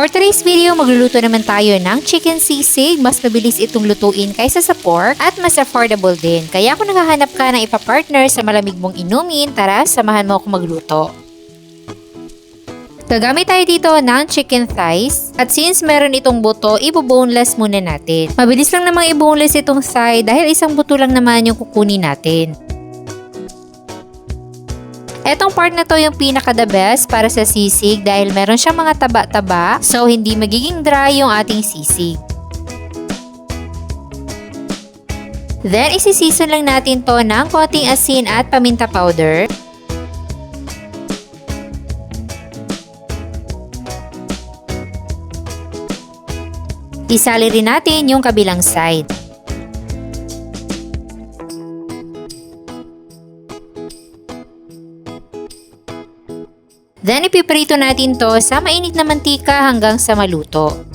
For today's video, magluluto naman tayo ng chicken sisig. Mas mabilis itong lutuin kaysa sa pork at mas affordable din. Kaya kung naghahanap ka ng ipapartner sa malamig mong inumin, tara, samahan mo ako magluto. Gagamit tayo dito ng chicken thighs. At since meron itong buto, ibo-boneless muna natin. Mabilis lang namang i-boneless itong thigh dahil isang buto lang naman yung kukunin natin. Etong part na to yung pinaka-the best para sa sisig dahil meron siyang mga taba-taba, so hindi magiging dry yung ating sisig. Then, isi-season lang natin to ng konting asin at paminta powder. Isali rin natin yung kabilang side. Then, ipiprito natin to sa mainit na mantika hanggang sa maluto.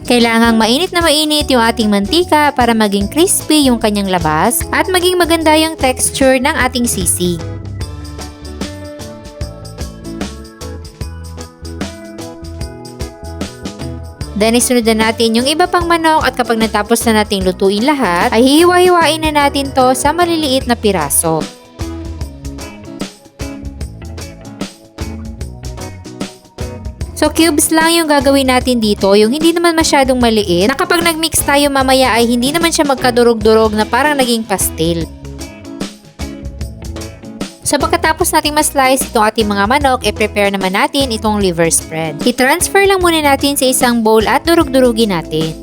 Kailangang mainit na mainit yung ating mantika para maging crispy yung kanyang labas at maging maganda yung texture ng ating sisig. Then, isunod na natin yung iba pang manok at kapag natapos na nating lutuin lahat, ay hiwa-hiwain na natin to sa maliliit na piraso. So, cubes lang yung gagawin natin dito, yung hindi naman masyadong maliit, na kapag nag-mix tayo mamaya ay hindi naman siya magkadurog-durog na parang naging pastel. So, pagkatapos natin ma-slice itong ating mga manok, i-prepare naman natin itong liver spread. I-transfer lang muna natin sa isang bowl at durug-durugin natin.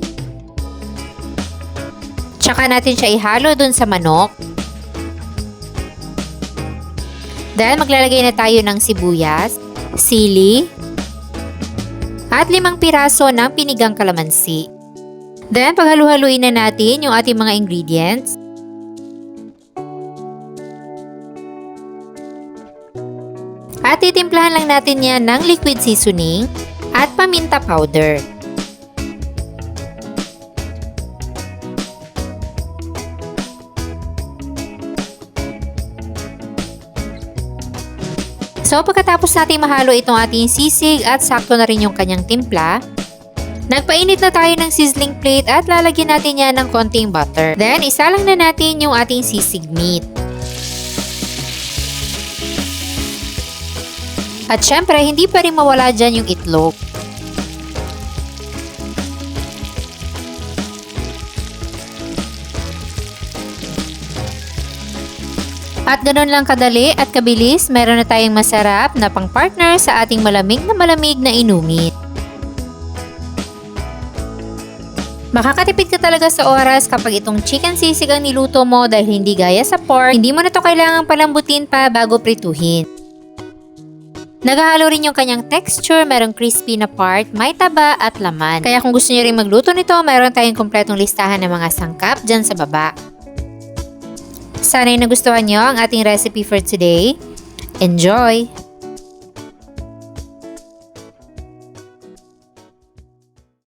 Tsaka natin siya ihalo dun sa manok. Then, maglalagay na tayo ng sibuyas, sili, at 5 piraso ng pinigang kalamansi. Then, paghalu-haluin na natin yung ating mga ingredients. At titimplahan lang natin yan ng liquid seasoning at paminta powder. So, pagkatapos natin mahalo itong ating sisig at sakto na rin yung kanyang timpla, nagpainit na tayo ng sizzling plate at lalagyan natin yan ng konting butter. Then, isa lang na natin yung ating sisig meat. At syempre, hindi pa rin mawala dyan yung itlog. At ganun lang kadali at kabilis, meron na tayong masarap na pang-partner sa ating malamig na inumin. Makakatipid ka talaga sa oras kapag itong chicken sisig ang niluto mo dahil hindi gaya sa pork, hindi mo na to kailangang palambutin pa bago prituhin. Naghahalo rin yung kanyang texture, merong crispy na part, may taba at laman. Kaya kung gusto niyo rin magluto nito, meron tayong kompletong listahan ng mga sangkap dyan sa baba. Sana'y nagustuhan nyo ang ating recipe for today. Enjoy!